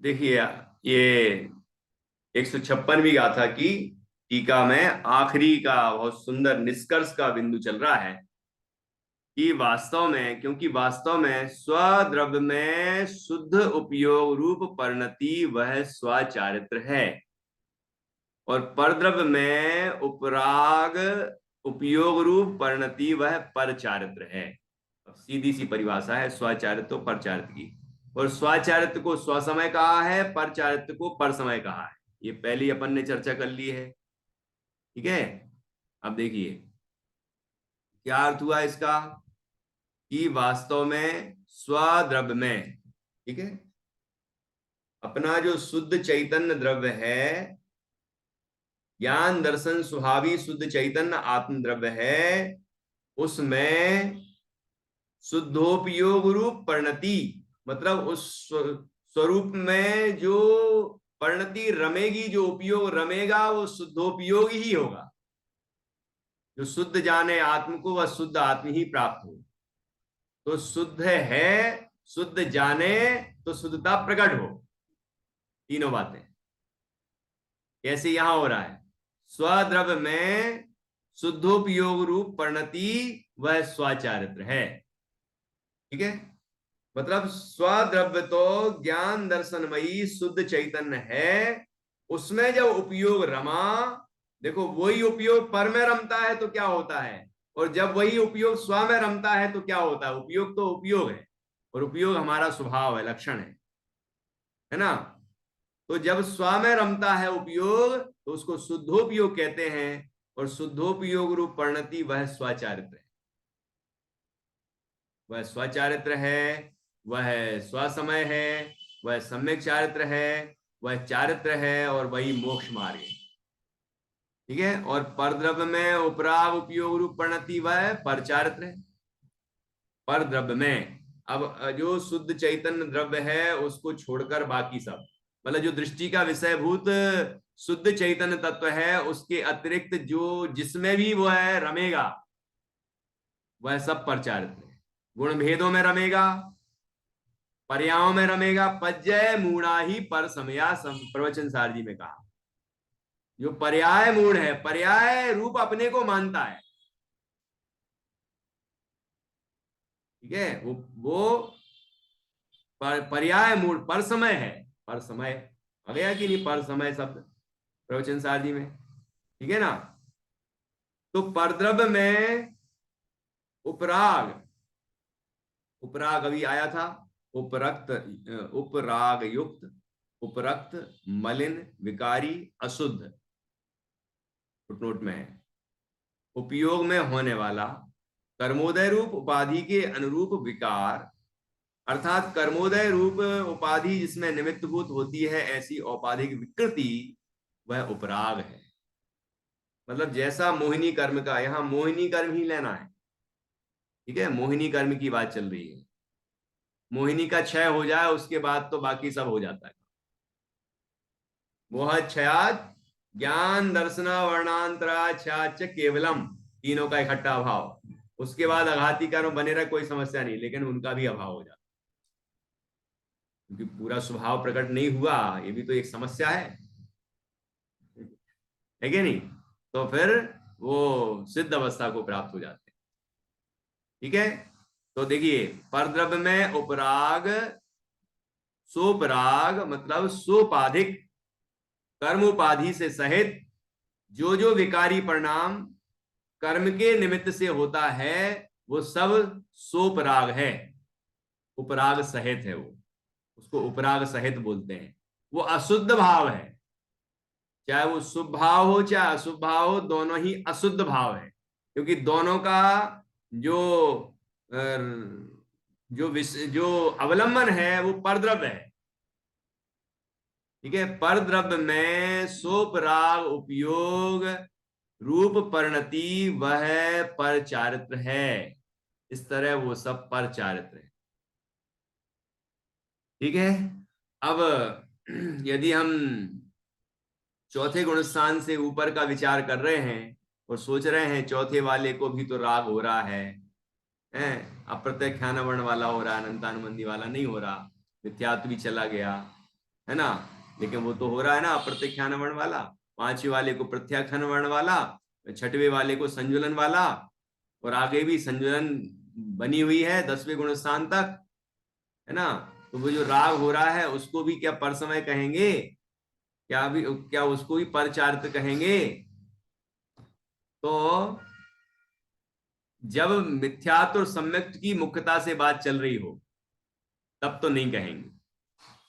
देखिए, ये 156वीं गाथा की टीका में आखिरी का बहुत सुंदर निष्कर्ष का बिंदु चल रहा है कि वास्तव में, क्योंकि वास्तव में स्वद्रव्य में शुद्ध उपयोग रूप परिणति वह स्वचारित्र है और परद्रव्य में उपराग उपयोग रूप परिणति वह परचारित्र है। अब सीधी सी परिभाषा है स्वचारित्र और परचारित्र की। और स्वचारित्र को स्वसमय कहा है, परचारित्र को परसमय कहा है। ये पहली अपन ने चर्चा कर ली है। ठीक है, अब देखिए क्या अर्थ हुआ इसका कि वास्तव में स्वद्रव्य में, ठीक है, अपना जो शुद्ध चैतन्य द्रव्य है, ज्ञान दर्शन स्वभावी शुद्ध चैतन्य आत्म द्रव्य है, उसमें शुद्धोपयोग रूप परिणति, मतलब उस स्वरूप में जो परिणति रमेगी, जो उपयोग रमेगा, वो शुद्धोपयोग ही होगा। जो शुद्ध जाने आत्म को वह शुद्ध आत्म ही प्राप्त हो। तो शुद्ध है, शुद्ध जाने तो शुद्धता प्रकट हो। तीनों बातें कैसे यहां हो रहा है। स्वद्रव्य में शुद्धोपयोग रूप परिणति वह स्वचारित्र है। ठीक है, मतलब स्वद्रव्य तो ज्ञान दर्शनमयी शुद्ध चैतन्य है, उसमें जब उपयोग रमा, देखो वही उपयोग पर में रमता है तो क्या होता है, और जब वही उपयोग स्व में रमता है तो क्या होता है। उपयोग तो उपयोग है, और उपयोग हमारा स्वभाव है, लक्षण है ना। तो जब स्व में रमता है उपयोग तो उसको शुद्धोपयोग कहते हैं, और शुद्धोपयोग रूप परिणति वह स्वचारित्र है। वह स्वचारित्र है, वह स्वसमय है, वह सम्यक चारित्र है, वह चारित्र है, और वही मोक्ष मार्ग है। ठीक है, और परद्रव्य में उपराग उपयोग रूप परिणति वह परचारित्र है। परद्रव्य में अब जो शुद्ध चैतन्य द्रव्य है उसको छोड़कर बाकी सब, मतलब जो दृष्टि का विषयभूत शुद्ध चैतन्य तत्व है, उसके अतिरिक्त जो जिसमें भी वो है रमेगा, वह सब परचारित्र है। गुण भेदों में रमेगा, पर्यायों में रमेगा। पज्जय मूढ़ा ही पर समया प्रवचन सार जी में कहा। जो पर्याय मूढ़ है, पर्याय रूप अपने को मानता है, ठीक है, वो पर्याय मूढ़ पर समय है। पर समय आ गया कि नहीं, पर समय शब्द प्रवचन सार जी में, ठीक है ना। तो परद्रव्य में उपराग, उपराग अभी आया था, उपरक्त, उपराग युक्त, उपरक्त, मलिन, विकारी, अशुद्ध, फुटनोट में है। उपयोग में होने वाला कर्मोदय रूप उपाधि के अनुरूप विकार, अर्थात कर्मोदय रूप उपाधि जिसमें निमित्तभूत होती है ऐसी औपाधिक विकृति, वह उपराग है। मतलब जैसा मोहिनी कर्म का, यहां मोहिनी कर्म ही लेना है, ठीक है, मोहिनी कर्म की बात चल रही है। मोहिनी का क्षय हो जाए उसके बाद तो बाकी सब हो जाता है। मोह क्षयात ज्ञान दर्शना वर्णांतरा क्षयाच केवलम, तीनों का इकट्ठा अभाव। उसके बाद आघाती कर्म बने रहे कोई समस्या नहीं, लेकिन उनका भी अभाव हो जाता क्योंकि पूरा स्वभाव प्रकट नहीं हुआ, ये भी तो एक समस्या है कि नहीं। तो फिर वो सिद्ध अवस्था को प्राप्त हो जाते हैं। ठीक है, तो देखिए परद्रव्य में उपराग, सोपराग मतलब सोपाधिक कर्म उपाधि से सहित जो जो विकारी परिणाम कर्म के निमित्त से होता है वो सब सोपराग है, उपराग सहित है। वो उसको उपराग सहित बोलते हैं। वो अशुद्ध भाव है, चाहे वो शुभ भाव हो चाहे अशुभ भाव हो, दोनों ही अशुद्ध भाव है। क्योंकि दोनों का जो जो अवलंबन है वो परद्रव्य है। ठीक है, परद्रव्य में सोपराग उपयोग रूप परिणति वह पर चारित्र है। इस तरह वो सब पर चारित्र है। ठीक है, अब यदि हम चौथे गुणस्थान से ऊपर का विचार कर रहे हैं और सोच रहे हैं चौथे वाले को भी तो राग हो रहा है, अप्रत्यय ख्यान वर्ण वाला हो रहा है, अनंतानुबंधी वाला नहीं हो रहा, मिथ्यात्व भी चला गया, है ना। लेकिन वो तो हो रहा है ना अप्रत्याख्यान वर्ण वाला, पांचवें वाले को प्रत्याख्यान वर्ण वाला, छठवें वाले को संजुलन वाला, और आगे भी संजुलन बनी हुई है 10वें गुण स्थान तक, है ना। तो वो जो राग हो रहा है उसको भी क्या परसमय कहेंगे, क्या उसको भी परचारित्र कहेंगे। तो जब मिथ्यात्व और सम्यक्त की मुख्यता से बात चल रही हो तब तो नहीं कहेंगे,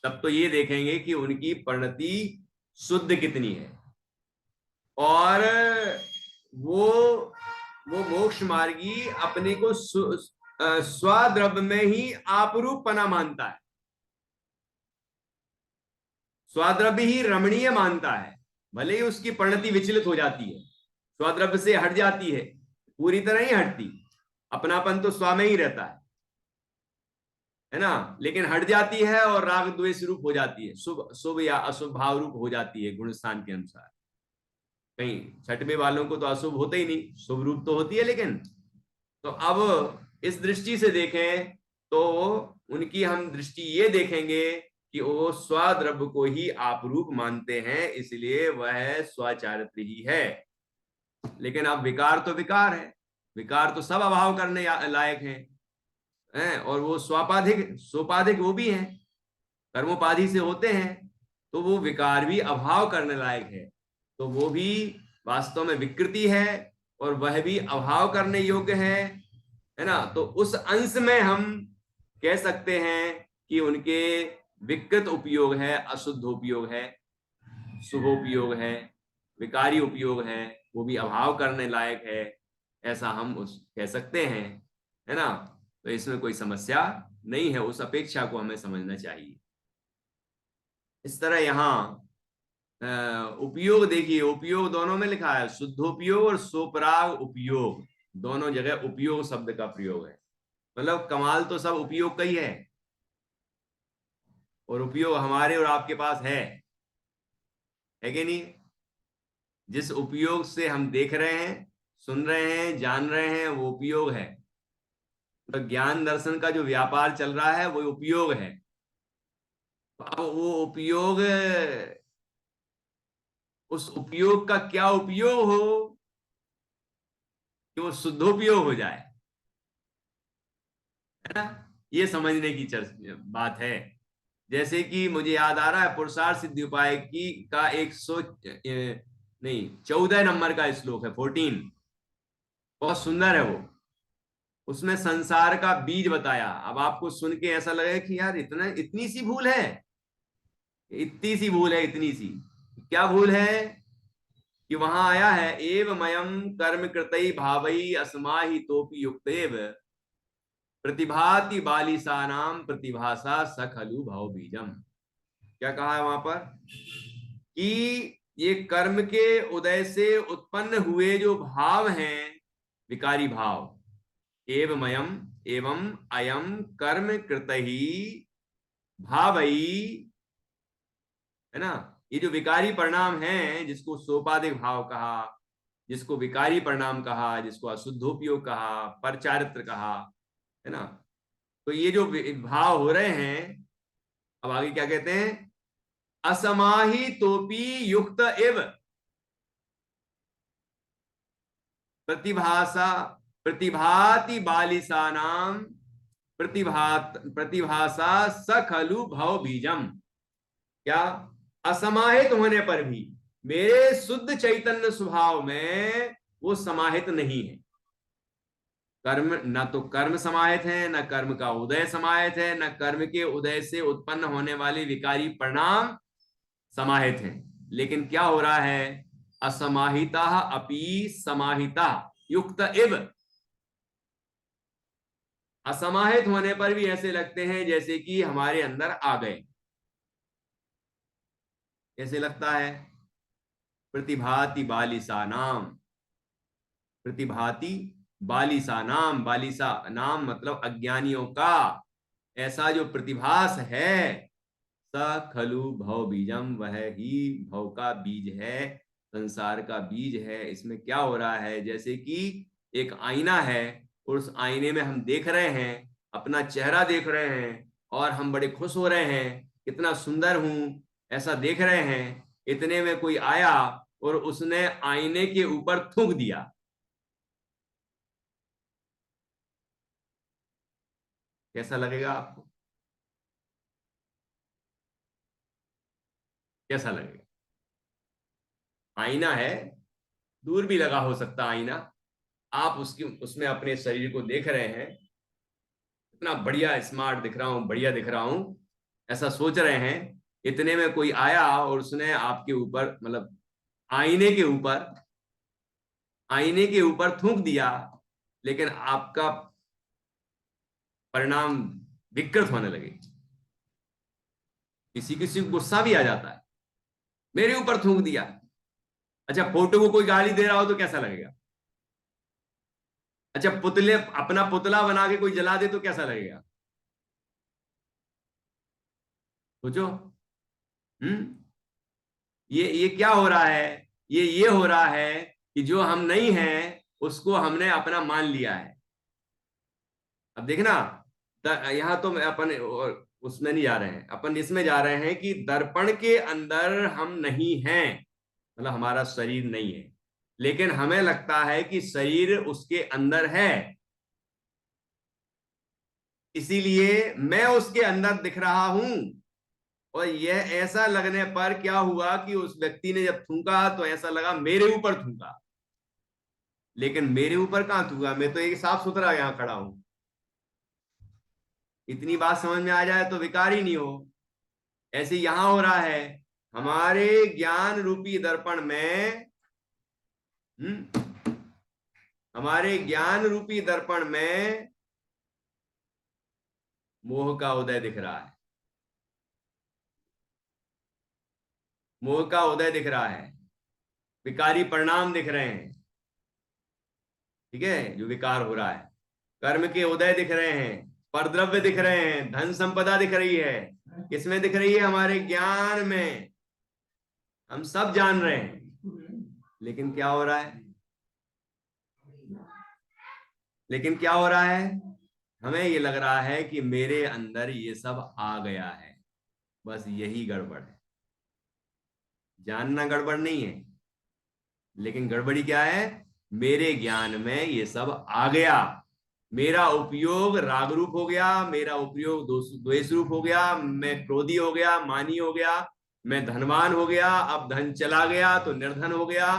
तब तो ये देखेंगे कि उनकी परिणति शुद्ध कितनी है। और वो मोक्ष मार्गी अपने को स्वद्रव्य में ही आपरूपपना मानता है, स्वद्रव्य ही रमणीय मानता है, भले ही उसकी परिणति विचलित हो जाती है, स्वद्रव्य से हट जाती है, पूरी तरह ही हटती, अपनापन तो स्व में ही रहता है ना, लेकिन हट जाती है और राग द्वेष रूप हो जाती है, शुभ या अशुभ भाव रूप हो जाती है गुण स्थान के अनुसार। कहीं छठवें वालों को तो अशुभ होते ही नहीं, शुभ रूप तो होती है। लेकिन तो अब इस दृष्टि से देखें तो उनकी हम दृष्टि ये देखेंगे कि वो स्वद्रव्य को ही आपरूप मानते हैं, इसलिए वह स्वचारित्र ही है। लेकिन अब विकार तो विकार है, विकार तो सब अभाव करने लायक हैं, और वो स्वापाधिक सोपाधिक वो भी हैं, कर्मोपाधि से होते हैं, तो वो विकार भी अभाव करने लायक है, तो वो भी वास्तव में विकृति है और वह भी अभाव करने योग्य है ना। तो उस अंश में हम कह सकते हैं कि उनके विकृत उपयोग है, अशुद्ध उपयोग है, शुभोपयोग है, विकारी उपयोग है, वो भी अभाव करने लायक है, ऐसा हम कह सकते हैं, है ना। तो इसमें कोई समस्या नहीं है, उस अपेक्षा को हमें समझना चाहिए। इस तरह यहाँ उपयोग देखिए, उपयोग दोनों में लिखा है, शुद्धोपयोग और सोपराग उपयोग, दोनों जगह उपयोग शब्द का प्रयोग है। मतलब कमाल तो सब उपयोग का ही है, और उपयोग हमारे और आपके पास है कि नहीं। जिस उपयोग से हम देख रहे हैं, सुन रहे हैं, जान रहे हैं, वो उपयोग है। तो ज्ञान दर्शन का जो व्यापार चल रहा है वो उपयोग है। अब वो उपयोग, उस उपयोग का क्या उपयोग हो कि वो शुद्धोपयोग हो जाए, है ना, ये समझने की बात है। जैसे कि मुझे याद आ रहा है पुरुषार्थ सिद्धि उपाय की का 14 नंबर का श्लोक है, 14, बहुत सुंदर है वो। उसमें संसार का बीज बताया। अब आपको सुन के ऐसा लगेगा कि यार इतनी सी भूल है, इतनी सी भूल है, इतनी सी क्या भूल है कि वहां आया है एवमयम कर्म कृतई भावई अस्माहि तोपि युक्तेव प्रतिभाति बालिसानाम प्रतिभासा सखलु भाव बीजम। क्या कहा है वहां पर कि ये कर्म के उदय से उत्पन्न हुए जो भाव हैं, विकारी भाव, एवमयम एवं अयम कर्म कृतहि भावई, है ना, ये जो विकारी परिणाम है, जिसको सोपाधिक भाव कहा, जिसको विकारी परिणाम कहा, जिसको अशुद्धोपयोग कहा, परचारित्र कहा, है ना, तो ये जो भाव हो रहे हैं, अब आगे क्या कहते हैं, असमाही तोपी युक्त एव प्रतिभासा प्रतिभाति बालिसानाम प्रतिभासा सखलु भव बीजम। क्या, असमाहित होने पर भी मेरे शुद्ध चैतन्य स्वभाव में वो समाहित नहीं है। कर्म, न तो कर्म समाहित है, न कर्म का उदय समाहित है, न कर्म के उदय से उत्पन्न होने वाले विकारी परिणाम समाहित हैं। लेकिन क्या हो रहा है, असमाहिता अपि समाहिता युक्त इव, असमाहित होने पर भी ऐसे लगते हैं जैसे कि हमारे अंदर आ गए। कैसे लगता है, प्रतिभाति बालिसा नाम, प्रतिभाति बालिसा नाम, बालिसा नाम मतलब अज्ञानियों का ऐसा जो प्रतिभास है, स खलु भव बीजम, वह ही भव का बीज है, संसार का बीज है। इसमें क्या हो रहा है, जैसे कि एक आईना है और उस आईने में हम देख रहे हैं, अपना चेहरा देख रहे हैं और हम बड़े खुश हो रहे हैं, कितना सुंदर हूं, ऐसा देख रहे हैं, इतने में कोई आया और उसने आईने के ऊपर थूक दिया, कैसा लगेगा आपको? कैसा लगेगा? आईना है, दूर भी लगा हो सकता आईना, आप उसकी उसमें अपने शरीर को देख रहे हैं, इतना बढ़िया स्मार्ट दिख रहा हूं, बढ़िया दिख रहा हूं, ऐसा सोच रहे हैं, इतने में कोई आया और उसने आपके ऊपर, मतलब आईने के ऊपर, आईने के ऊपर थूक दिया, लेकिन आपका परिणाम विकृत होने लगे। किसी किसी को गुस्सा भी आ जाता है, मेरे ऊपर थूक दिया। अच्छा, फोटो को कोई गाली दे रहा हो तो कैसा लगेगा? अच्छा, पुतले, अपना पुतला बना के कोई जला दे तो कैसा लगेगा? सोचो। हम्म। ये क्या हो रहा है? ये हो रहा है कि जो हम नहीं हैं उसको हमने अपना मान लिया है। अब देखना, यहां तो मैं अपन उसमें नहीं जा रहे हैं, अपन इसमें जा रहे हैं कि दर्पण के अंदर हम नहीं हैं, मतलब हमारा शरीर नहीं है, लेकिन हमें लगता है कि शरीर उसके अंदर है, इसीलिए मैं उसके अंदर दिख रहा हूं। और यह ऐसा लगने पर क्या हुआ कि उस व्यक्ति ने जब थूका तो ऐसा लगा मेरे ऊपर थूका, लेकिन मेरे ऊपर कहां थूका, मैं तो एक साफ सुथरा यहां खड़ा हूं। इतनी बात समझ में आ जाए तो विकार ही नहीं हो। ऐसे यहां हो रहा है, हमारे ज्ञान रूपी दर्पण में, हम्म, हमारे ज्ञान रूपी दर्पण में मोह का उदय दिख रहा है, मोह का उदय दिख रहा है, विकारी परिणाम दिख रहे हैं, ठीक है, जो विकार हो रहा है, कर्म के उदय दिख रहे हैं, परद्रव्य दिख रहे हैं, धन संपदा दिख रही है। किसमें दिख रही है? हमारे ज्ञान में। हम सब जान रहे हैं, लेकिन क्या हो रहा है? लेकिन क्या हो रहा है? हमें ये लग रहा है कि मेरे अंदर ये सब आ गया है, बस यही गड़बड़ है। जानना गड़बड़ नहीं है, लेकिन गड़बड़ी क्या है? मेरे ज्ञान में ये सब आ गया, मेरा उपयोग राग रूप हो गया, मेरा उपयोग द्वेष रूप हो गया, मैं क्रोधी हो गया, मानी हो गया, मैं धनवान हो गया, अब धन चला गया तो निर्धन हो गया,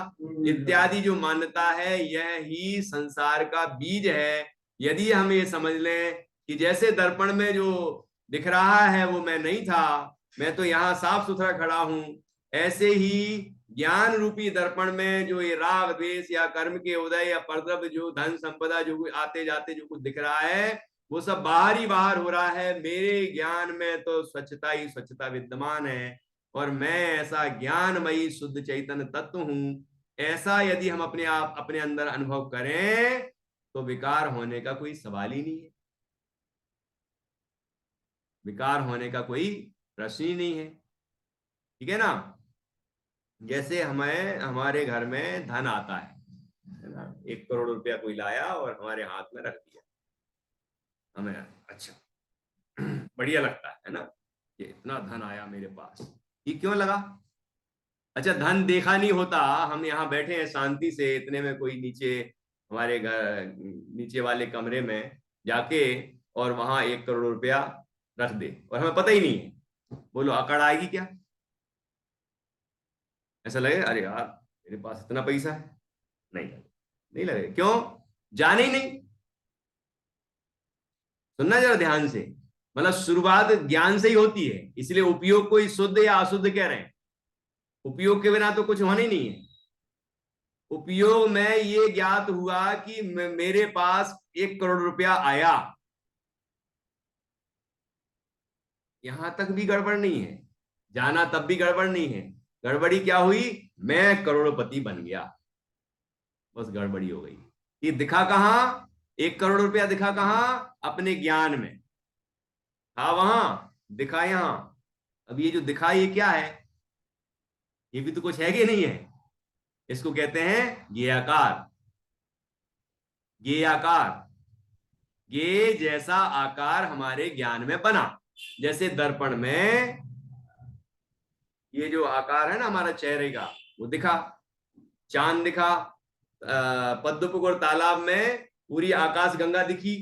इत्यादि जो मान्यता है, यह ही संसार का बीज है। यदि हम ये समझ लें कि जैसे दर्पण में जो दिख रहा है वो मैं नहीं था, मैं तो यहाँ साफ सुथरा खड़ा हूं, ऐसे ही ज्ञान रूपी दर्पण में जो ये राग द्वेष या कर्म के उदय या परद्रव्य, जो धन संपदा, जो आते जाते जो कुछ दिख रहा है, वो सब बाहर ही बाहर हो रहा है। मेरे ज्ञान में तो स्वच्छता ही स्वच्छता विद्यमान है, और मैं ऐसा ज्ञानमयी शुद्ध चैतन्य तत्व हूं। ऐसा यदि हम अपने आप अपने अंदर अनुभव करें तो विकार होने का कोई सवाल ही नहीं है, विकार होने का कोई प्रश्न ही नहीं है। ठीक है ना? जैसे हमें हमारे घर में धन आता है ना, 1 करोड़ रुपया कोई लाया और हमारे हाथ में रख दिया, हमें अच्छा बढ़िया लगता है ना, कि इतना धन आया मेरे पास। ये क्यों लगा? अच्छा, धन देखा नहीं होता, हम यहाँ बैठे हैं शांति से, इतने में कोई नीचे, हमारे घर नीचे वाले कमरे में जाके और वहां 1 करोड़ रुपया रख दे और हमें पता ही नहीं है, बोलो अकड़ आएगी क्या? ऐसा लगे अरे यार मेरे पास इतना पैसा है? नहीं लगे, नहीं लगे, क्यों? जाने ही नहीं। सुनना जरा ध्यान से, मतलब शुरुआत ज्ञान से ही होती है, इसलिए उपयोग को ही शुद्ध या अशुद्ध कह रहे हैं। उपयोग के बिना तो कुछ होना ही नहीं है। उपयोग में ये ज्ञात हुआ कि मेरे पास 1 करोड़ रुपया आया, यहां तक भी गड़बड़ नहीं है, जाना तब भी गड़बड़ नहीं है। गड़बड़ी क्या हुई? मैं करोड़पति बन गया, बस गड़बड़ी हो गई। ये दिखा कहां? 1 करोड़ रुपया दिखा कहां? अपने ज्ञान में था, वहां दिखा यहां। अब ये जो दिखा ये क्या है? ये भी तो कुछ है कि नहीं है? इसको कहते हैं ये आकार, ये आकार, ये जैसा आकार हमारे ज्ञान में बना, जैसे दर्पण में ये जो आकार है ना हमारा चेहरे का, वो दिखा, चांद दिखा, पद्मपुकुर तालाब में पूरी आकाश गंगा दिखी।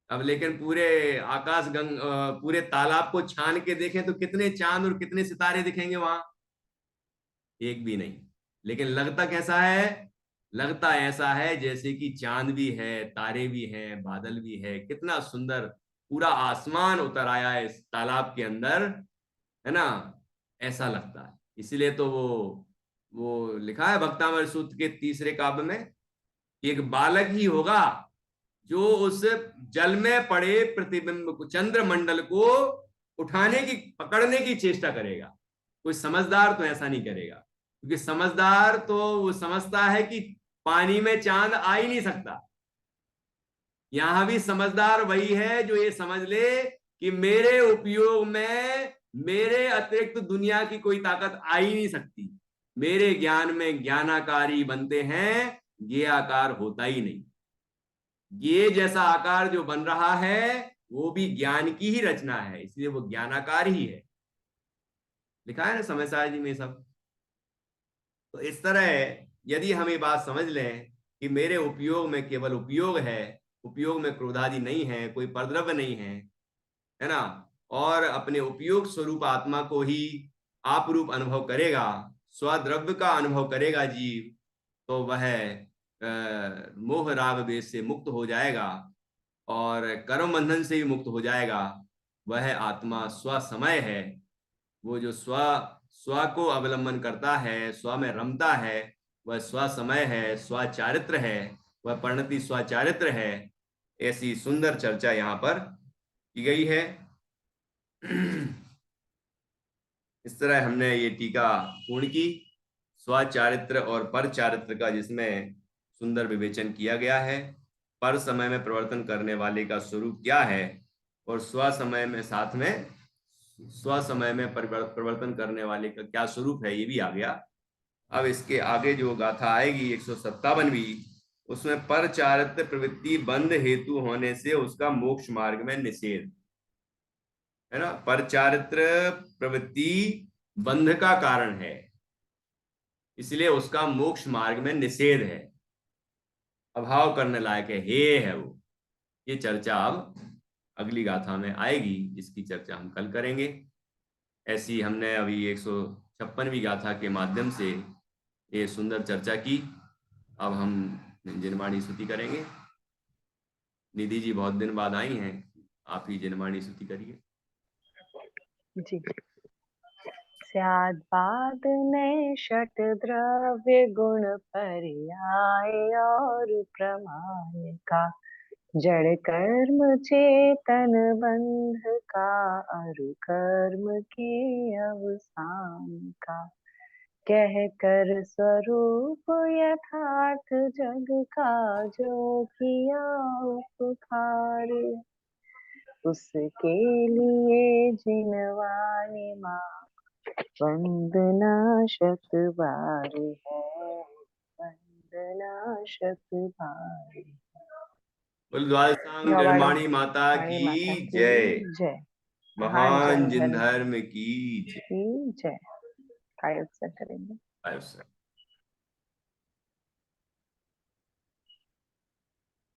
अब लेकिन पूरे तालाब को छान के देखें तो कितने चांद और कितने सितारे दिखेंगे वहां? एक भी नहीं। लेकिन लगता कैसा है? लगता ऐसा है जैसे कि चांद भी है, तारे भी हैं, बादल भी है, कितना सुंदर पूरा आसमान उतर आया है इस तालाब के अंदर, है ना? ऐसा लगता है। इसलिए तो वो लिखा है भक्तामृत सूत्र के तीसरे काव्य में, कि एक बालक ही होगा जो उस जल में पड़े प्रतिबिंब को, चंद्रमंडल को उठाने की, पकड़ने की चेष्टा करेगा। कोई समझदार तो ऐसा नहीं करेगा, क्योंकि समझदार तो वो समझता है कि पानी में चांद आ ही नहीं सकता। यहां भी समझदार वही है जो ये समझ ले कि मेरे उपयोग में मेरे अतिरिक्त दुनिया की कोई ताकत आ ही नहीं सकती। मेरे ज्ञान में ज्ञानाकारी बनते हैं, ये आकार होता ही नहीं। ये जैसा आकार जो बन रहा है वो भी ज्ञान की ही रचना है, इसलिए वो ज्ञानाकार ही है। लिखा है ना समय सार जी में सब। तो इस तरह यदि हम ये बात समझ लें कि मेरे उपयोग में केवल उपयोग है, उपयोग में क्रोधादि नहीं है, कोई परद्रव्य नहीं है ना, और अपने उपयोग स्वरूप आत्मा को ही आप रूप अनुभव करेगा, स्वद्रव्य का अनुभव करेगा जीव, तो वह मोह राग वेश से मुक्त हो जाएगा और कर्म बंधन से भी मुक्त हो जाएगा। वह आत्मा स्व समय है। वो जो स्व स्व को अवलंबन करता है, स्व में रमता है, वह स्व समय है, स्व चारित्र है, वह परिणति स्व चारित्र है। ऐसी सुंदर चर्चा यहाँ पर की गई है। इस तरह हमने ये टीका पूर्ण की, स्वचारित्र और पर चारित्र का, जिसमें सुंदर विवेचन किया गया है। पर समय में परिवर्तन करने वाले का स्वरूप क्या है, और स्व समय में, साथ में स्व समय में परिवर्तन करने वाले का क्या स्वरूप है, ये भी आ गया। अब इसके आगे जो गाथा आएगी 157वीं, उसमें पर चारित्र प्रवृत्ति बंध हेतु होने से उसका मोक्ष मार्ग में निषेध है ना। पर चारित्र प्रवृत्ति बंध का कारण है, इसलिए उसका मोक्ष मार्ग में निषेध है, अभाव करने लायक है, हे है वो। ये चर्चा अब अगली गाथा में आएगी, जिसकी चर्चा हम कल करेंगे। ऐसी हमने अभी 156वीं गाथा के माध्यम से ये सुंदर चर्चा की। अब हम जिनवाणी स्तुति करेंगे। निधि जी बहुत दिन बाद आई हैं, आप ही जिनवाणी स्तुति करिए जी। स्याद्वाद ने षट द्रव्य गुण पर्याय और प्रमाण का, जड़ कर्म चेतन बंध का, अरु कर्म के अवसान का, कह कर स्वरूप यथार्थ जग का, जो किया उपकार उसके लिए जिनवाणी माँ वंदना शत बार है, वंदना शत बार। बोल द्वादशांग निर्माणी माता की जय। जय। महान जिन धर्म की जय। जय। करेंगे।